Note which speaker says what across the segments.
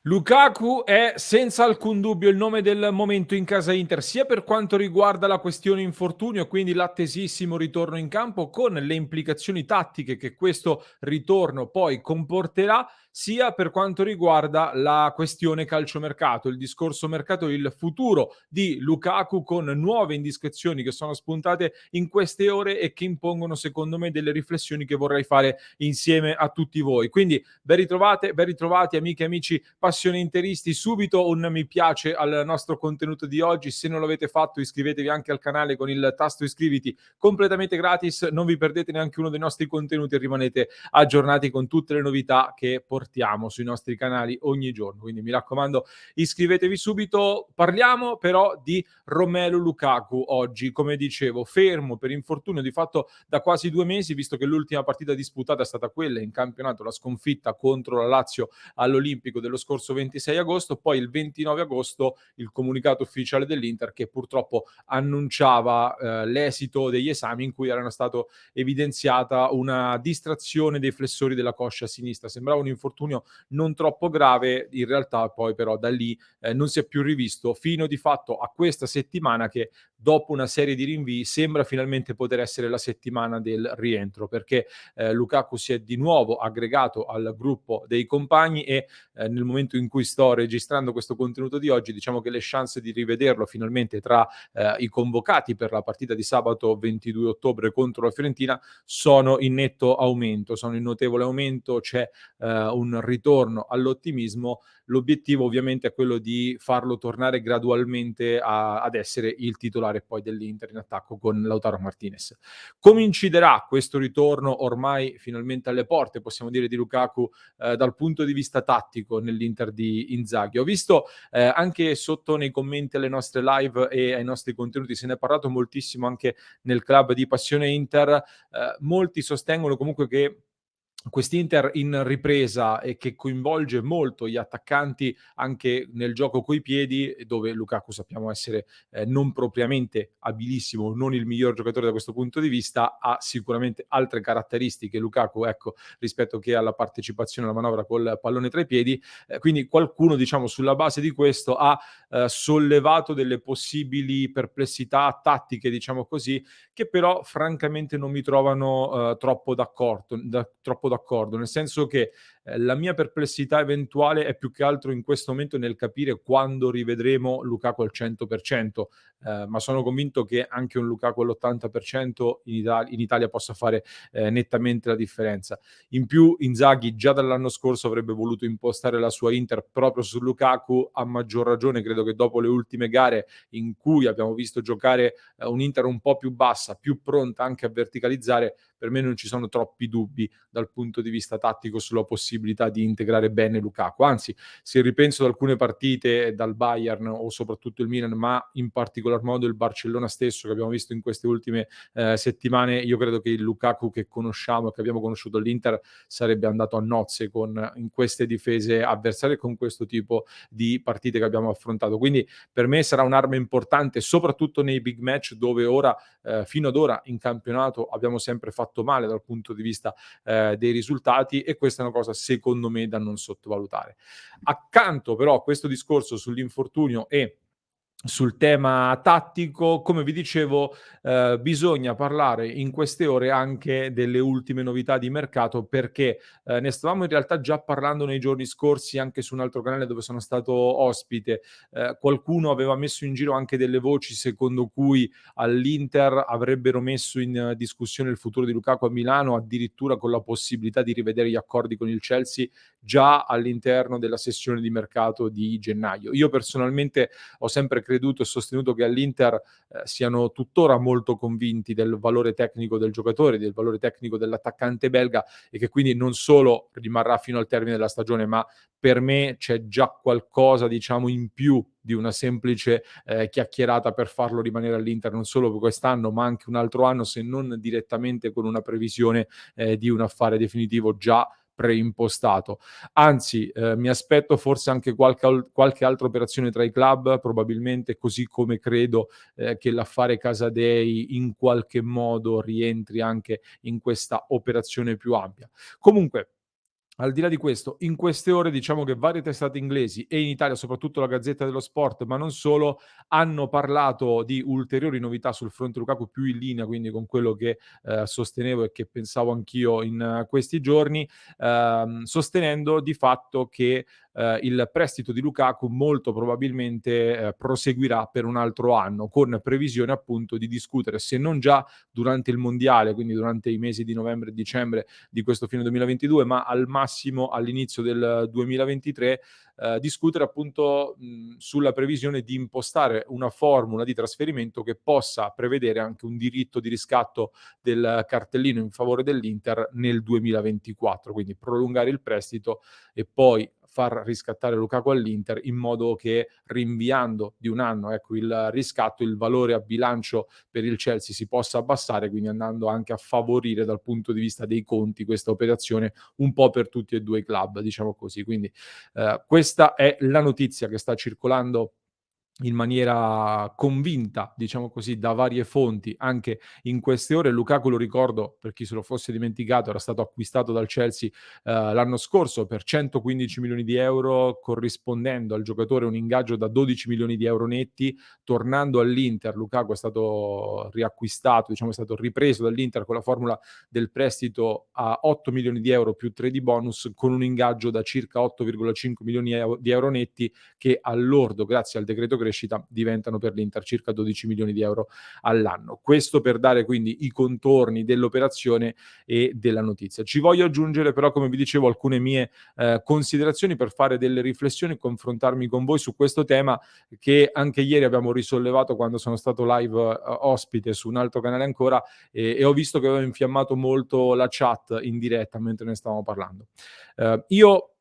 Speaker 1: Lukaku è senza alcun dubbio il nome del momento in casa Inter, sia per quanto riguarda la questione infortunio e quindi l'attesissimo ritorno in campo con le implicazioni tattiche che questo ritorno poi comporterà, sia per quanto riguarda la questione calciomercato, il discorso mercato, il futuro di Lukaku con nuove indiscrezioni che sono spuntate in queste ore e che impongono secondo me delle riflessioni che vorrei fare insieme a tutti voi. Quindi ben ritrovati amiche e amici passioni interisti, subito un mi piace al nostro contenuto di oggi, se non l'avete fatto iscrivetevi anche al canale con il tasto iscriviti completamente gratis, non vi perdete neanche uno dei nostri contenuti e rimanete aggiornati con tutte le novità che portiamo sui nostri canali ogni giorno, quindi mi raccomando iscrivetevi subito. Parliamo però di Romelu Lukaku oggi, come dicevo, fermo per infortunio di fatto da quasi 2 mesi, visto che l'ultima partita disputata è stata quella in campionato, la sconfitta contro la Lazio all'Olimpico dello scorso 26 agosto, poi il 29 agosto il comunicato ufficiale dell'Inter che purtroppo annunciava l'esito degli esami in cui era stato evidenziata una distrazione dei flessori della coscia sinistra. Sembrava un infortunio non troppo grave, in realtà poi però da lì non si è più rivisto fino di fatto a questa settimana che dopo una serie di rinvii sembra finalmente poter essere la settimana del rientro, perché Lukaku si è di nuovo aggregato al gruppo dei compagni e nel momento in cui sto registrando questo contenuto di oggi, diciamo che le chance di rivederlo finalmente tra i convocati per la partita di sabato 22 ottobre contro la Fiorentina sono in netto aumento, sono in notevole aumento, c'è un ritorno all'ottimismo. L'obiettivo ovviamente è quello di farlo tornare gradualmente ad essere il titolare poi dell'Inter in attacco con Lautaro Martinez. Come inciderà questo ritorno ormai finalmente alle porte, possiamo dire, di Lukaku dal punto di vista tattico nell'Inter di Inzaghi? Ho visto anche sotto nei commenti alle nostre live e ai nostri contenuti, se ne è parlato moltissimo anche nel club di Passione Inter, molti sostengono comunque che quest'Inter in ripresa e che coinvolge molto gli attaccanti anche nel gioco coi piedi, dove Lukaku sappiamo essere non propriamente abilissimo, non il miglior giocatore da questo punto di vista, ha sicuramente altre caratteristiche Lukaku, ecco, rispetto che alla partecipazione alla manovra col pallone tra i piedi. Quindi qualcuno, diciamo, sulla base di questo ha sollevato delle possibili perplessità tattiche, diciamo così, che però francamente non mi trovano troppo d'accordo, nel senso che la mia perplessità eventuale è più che altro in questo momento nel capire quando rivedremo Lukaku al 100%, ma sono convinto che anche un Lukaku all'80% in Italia possa fare nettamente la differenza. In più Inzaghi già dall'anno scorso avrebbe voluto impostare la sua Inter proprio su Lukaku, a maggior ragione credo che dopo le ultime gare in cui abbiamo visto giocare un'Inter un po' più bassa, più pronta anche a verticalizzare, per me non ci sono troppi dubbi dal punto di vista tattico sulla possibilità di integrare bene Lukaku. Anzi, se ripenso ad alcune partite dal Bayern o soprattutto il Milan, ma in particolar modo il Barcellona stesso che abbiamo visto in queste ultime settimane, io credo che il Lukaku che conosciamo, che abbiamo conosciuto all'Inter, sarebbe andato a nozze in queste difese avversarie e con questo tipo di partite che abbiamo affrontato. Quindi per me sarà un'arma importante, soprattutto nei big match dove ora, fino ad ora in campionato abbiamo sempre fatto male dal punto di vista dei risultati e questa è una cosa secondo me da non sottovalutare. Accanto però a questo discorso sull'infortunio e sul tema tattico, come vi dicevo, bisogna parlare in queste ore anche delle ultime novità di mercato perché, ne stavamo in realtà già parlando nei giorni scorsi anche su un altro canale dove sono stato ospite. Qualcuno aveva messo in giro anche delle voci secondo cui all'Inter avrebbero messo in discussione il futuro di Lukaku a Milano, addirittura con la possibilità di rivedere gli accordi con il Chelsea già all'interno della sessione di mercato di gennaio. Io personalmente ho sempre creduto e sostenuto che all'Inter siano tuttora molto convinti del valore tecnico del giocatore, del valore tecnico dell'attaccante belga e che quindi non solo rimarrà fino al termine della stagione, ma per me c'è già qualcosa, diciamo, in più di una semplice chiacchierata per farlo rimanere all'Inter non solo per quest'anno, ma anche un altro anno, se non direttamente con una previsione di un affare definitivo già preimpostato. Anzi, mi aspetto forse anche qualche altra operazione tra i club, probabilmente, così come credo che l'affare Casadei in qualche modo rientri anche in questa operazione più ampia. Comunque, Al di là di questo, in queste ore diciamo che varie testate inglesi e in Italia soprattutto la Gazzetta dello Sport, ma non solo, hanno parlato di ulteriori novità sul fronte Lukaku più in linea quindi con quello che, sostenevo e che pensavo anch'io in questi giorni, sostenendo di fatto che, il prestito di Lukaku molto probabilmente, proseguirà per un altro anno, con previsione appunto di discutere, se non già durante il mondiale, quindi durante i mesi di novembre e dicembre di questo fine 2022, ma al massimo all'inizio del 2023, discutere appunto, sulla previsione di impostare una formula di trasferimento che possa prevedere anche un diritto di riscatto del cartellino in favore dell'Inter nel 2024, quindi prolungare il prestito e poi far riscattare Lukaku all'Inter in modo che rinviando di un anno, ecco, il riscatto, il valore a bilancio per il Chelsea si possa abbassare, quindi andando anche a favorire dal punto di vista dei conti questa operazione un po' per tutti e 2 i club, diciamo così. Quindi, questa è la notizia che sta circolando in maniera convinta, diciamo così, da varie fonti anche in queste ore. Lukaku, lo ricordo per chi se lo fosse dimenticato, era stato acquistato dal Chelsea l'anno scorso per 115 milioni di euro, corrispondendo al giocatore un ingaggio da 12 milioni di euro netti. Tornando all'Inter, Lukaku è stato riacquistato, diciamo è stato ripreso dall'Inter con la formula del prestito a 8 milioni di euro più 3 di bonus, con un ingaggio da circa 8,5 milioni di euro netti, che all'ordo, grazie al decreto crescita, diventano per l'Inter circa 12 milioni di euro all'anno. Questo per dare quindi i contorni dell'operazione e della notizia. Ci voglio aggiungere però, come vi dicevo, alcune mie considerazioni per fare delle riflessioni e confrontarmi con voi su questo tema che anche ieri abbiamo risollevato quando sono stato live ospite su un altro canale ancora, e ho visto che aveva infiammato molto la chat in diretta mentre ne stavamo parlando. Io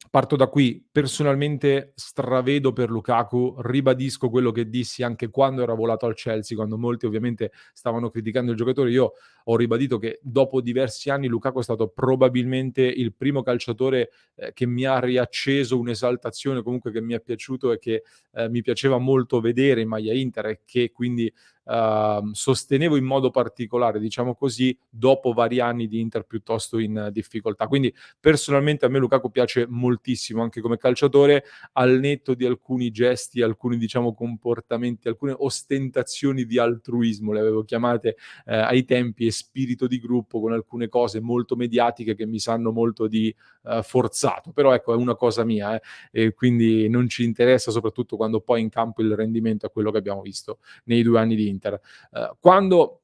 Speaker 1: parto da qui. Personalmente stravedo per Lukaku, ribadisco quello che dissi anche quando era volato al Chelsea, quando molti ovviamente stavano criticando il giocatore. Io ho ribadito che dopo diversi anni Lukaku è stato probabilmente il primo calciatore, che mi ha riacceso un'esaltazione, comunque che mi è piaciuto e che, mi piaceva molto vedere in maglia Inter e che quindi, sostenevo in modo particolare, diciamo così, dopo vari anni di Inter piuttosto in difficoltà. Quindi personalmente a me Lukaku piace moltissimo anche come calciatore, al netto di alcuni gesti, alcuni diciamo comportamenti, alcune ostentazioni di altruismo, le avevo chiamate ai tempi, e spirito di gruppo, con alcune cose molto mediatiche che mi sanno molto di forzato. Però ecco, è una cosa mia, e quindi non ci interessa, soprattutto quando poi in campo il rendimento è quello che abbiamo visto nei 2 anni di Inter. Quando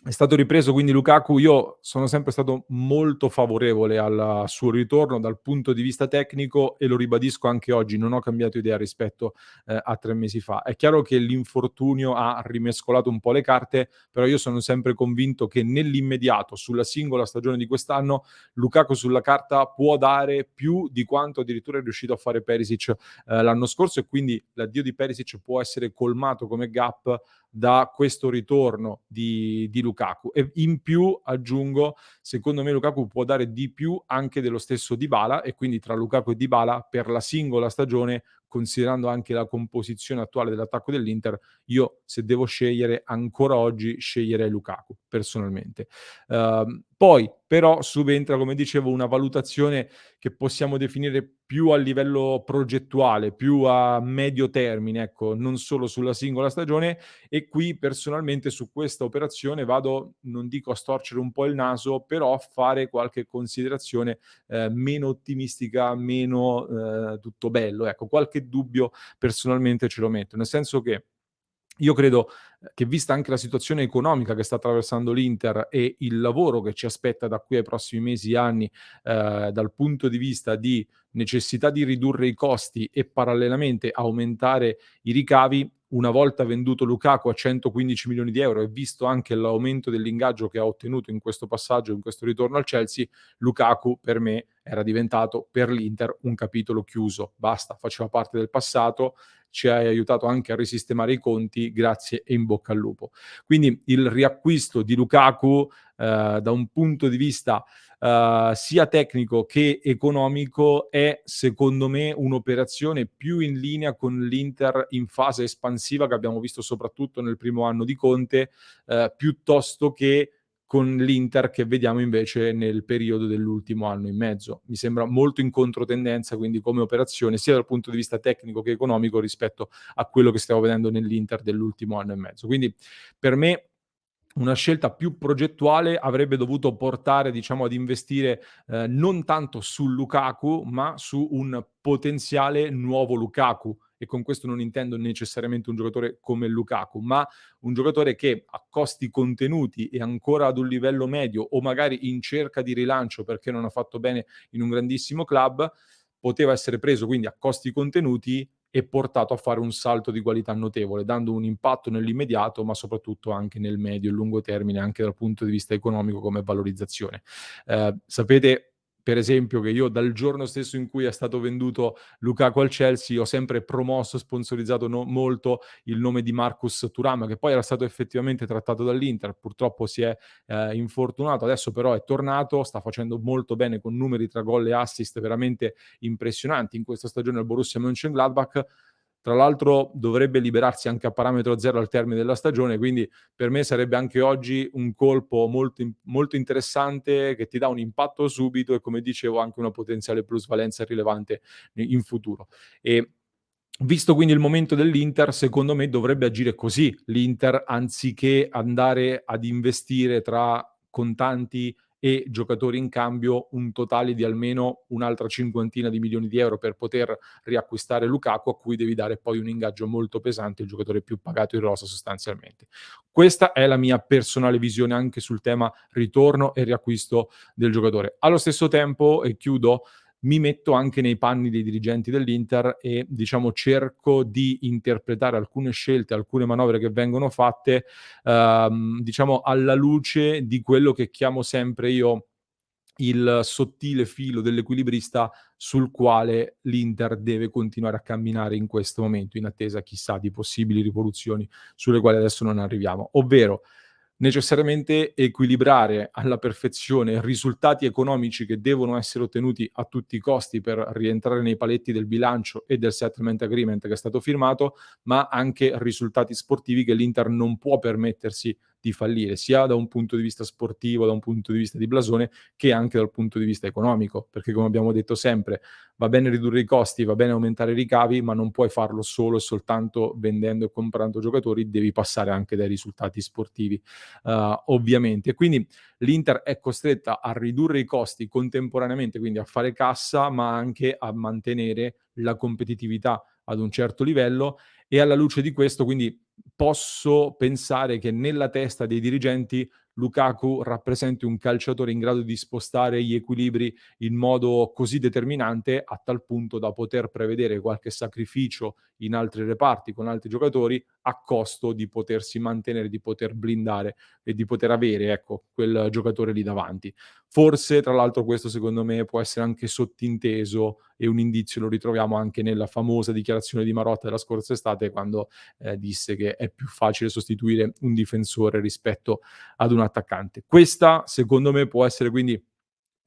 Speaker 1: è stato ripreso quindi Lukaku, io sono sempre stato molto favorevole al suo ritorno dal punto di vista tecnico, e lo ribadisco anche oggi, non ho cambiato idea rispetto, a 3 mesi fa. È chiaro che l'infortunio ha rimescolato un po' le carte, però io sono sempre convinto che nell'immediato, sulla singola stagione di quest'anno, Lukaku sulla carta può dare più di quanto addirittura è riuscito a fare Perisic, l'anno scorso, e quindi l'addio di Perisic può essere colmato come gap da questo ritorno di Lukaku. E in più aggiungo, secondo me Lukaku può dare di più anche dello stesso Dybala, e quindi tra Lukaku e Dybala per la singola stagione, considerando anche la composizione attuale dell'attacco dell'Inter, io se devo scegliere ancora oggi sceglierei Lukaku personalmente. Poi però subentra, come dicevo, una valutazione che possiamo definire più a livello progettuale, più a medio termine, ecco, non solo sulla singola stagione, e qui personalmente su questa operazione vado, non dico a storcere un po' il naso, però a fare qualche considerazione meno ottimistica, meno tutto bello. Ecco, qualche dubbio personalmente ce lo metto, nel senso che io credo che, vista anche la situazione economica che sta attraversando l'Inter e il lavoro che ci aspetta da qui ai prossimi mesi e anni, dal punto di vista di necessità di ridurre i costi e parallelamente aumentare i ricavi, una volta venduto Lukaku a 115 milioni di euro e visto anche l'aumento dell'ingaggio che ha ottenuto in questo passaggio, in questo ritorno al Chelsea, Lukaku per me era diventato per l'Inter un capitolo chiuso. Basta, faceva parte del passato, ci hai aiutato anche a risistemare i conti, grazie e in bocca al lupo. Quindi il riacquisto di Lukaku, da un punto di vista sia tecnico che economico, è secondo me un'operazione più in linea con l'Inter in fase espansiva che abbiamo visto soprattutto nel primo anno di Conte, piuttosto che con l'Inter che vediamo invece nel periodo dell'ultimo anno e mezzo. Mi sembra molto in controtendenza, quindi come operazione, sia dal punto di vista tecnico che economico rispetto a quello che stiamo vedendo nell'Inter dell'ultimo anno e mezzo. Quindi per me una scelta più progettuale avrebbe dovuto portare, diciamo, ad investire, non tanto su Lukaku, ma su un potenziale nuovo Lukaku. E con questo non intendo necessariamente un giocatore come Lukaku, ma un giocatore che a costi contenuti e ancora ad un livello medio o magari in cerca di rilancio perché non ha fatto bene in un grandissimo club, poteva essere preso quindi a costi contenuti e portato a fare un salto di qualità notevole, dando un impatto nell'immediato, ma soprattutto anche nel medio e lungo termine, anche dal punto di vista economico come valorizzazione. Sapete per esempio che io dal giorno stesso in cui è stato venduto Lukaku al Chelsea ho sempre promosso, sponsorizzato molto il nome di Marcus Thuram, che poi era stato effettivamente trattato dall'Inter, purtroppo si è infortunato, adesso però è tornato, sta facendo molto bene con numeri tra gol e assist veramente impressionanti in questa stagione al Borussia Mönchengladbach. Tra l'altro dovrebbe liberarsi anche a parametro zero al termine della stagione, quindi per me sarebbe anche oggi un colpo molto interessante che ti dà un impatto subito e, come dicevo, anche una potenziale plusvalenza rilevante in futuro. E visto quindi il momento dell'Inter, secondo me dovrebbe agire così l'Inter, anziché andare ad investire tra contanti e giocatori in cambio un totale di almeno un'altra cinquantina di milioni di euro per poter riacquistare Lukaku, a cui devi dare poi un ingaggio molto pesante, il giocatore più pagato in rosa sostanzialmente. Questa è la mia personale visione anche sul tema ritorno e riacquisto del giocatore. Allo stesso tempo, e chiudo, mi metto anche nei panni dei dirigenti dell'Inter e, diciamo, cerco di interpretare alcune scelte, alcune manovre che vengono fatte, diciamo alla luce di quello che chiamo sempre io il sottile filo dell'equilibrista sul quale l'Inter deve continuare a camminare in questo momento, in attesa chissà di possibili rivoluzioni sulle quali adesso non arriviamo. Ovvero, necessariamente equilibrare alla perfezione risultati economici che devono essere ottenuti a tutti i costi per rientrare nei paletti del bilancio e del settlement agreement che è stato firmato, ma anche risultati sportivi che l'Inter non può permettersi di fallire, sia da un punto di vista sportivo, da un punto di vista di blasone, che anche dal punto di vista economico, perché come abbiamo detto sempre, va bene ridurre i costi, va bene aumentare i ricavi, ma non puoi farlo solo e soltanto vendendo e comprando giocatori, devi passare anche dai risultati sportivi, ovviamente. Quindi l'Inter è costretta a ridurre i costi contemporaneamente, quindi a fare cassa, ma anche a mantenere la competitività ad un certo livello e alla luce di questo, quindi posso pensare che nella testa dei dirigenti Lukaku rappresenti un calciatore in grado di spostare gli equilibri in modo così determinante, a tal punto da poter prevedere qualche sacrificio in altri reparti con altri giocatori a costo di potersi mantenere, di poter blindare e di poter avere, ecco, quel giocatore lì davanti. Forse, tra l'altro, questo secondo me può essere anche sottinteso e un indizio lo ritroviamo anche nella famosa dichiarazione di Marotta della scorsa estate quando disse che è più facile sostituire un difensore rispetto ad un attaccante. Questa, secondo me, può essere quindi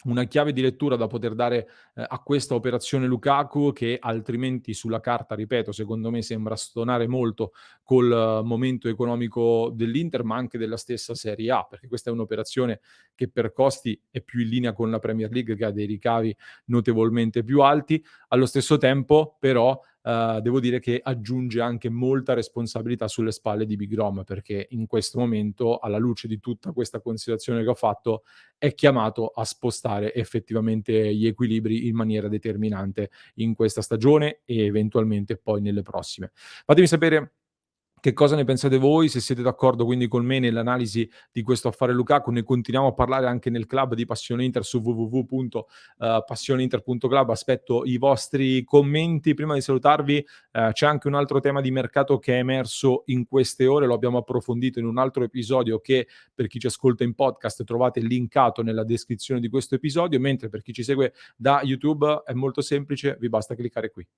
Speaker 1: una chiave di lettura da poter dare, a questa operazione Lukaku che altrimenti sulla carta, ripeto, secondo me sembra stonare molto col momento economico dell'Inter, ma anche della stessa Serie A, perché questa è un'operazione che per costi è più in linea con la Premier League che ha dei ricavi notevolmente più alti. Allo stesso tempo però, devo dire che aggiunge anche molta responsabilità sulle spalle di Big Rom, perché in questo momento, alla luce di tutta questa considerazione che ho fatto, è chiamato a spostare effettivamente gli equilibri in maniera determinante in questa stagione e eventualmente poi nelle prossime. Fatemi sapere che cosa ne pensate voi, se siete d'accordo quindi con me nell'analisi di questo affare Lukaku. Ne continuiamo a parlare anche nel club di Passione Inter su www.passioneinter.club. Aspetto i vostri commenti. Prima di salutarvi, c'è anche un altro tema di mercato che è emerso in queste ore, lo abbiamo approfondito in un altro episodio che per chi ci ascolta in podcast trovate linkato nella descrizione di questo episodio, mentre per chi ci segue da YouTube è molto semplice, vi basta cliccare qui.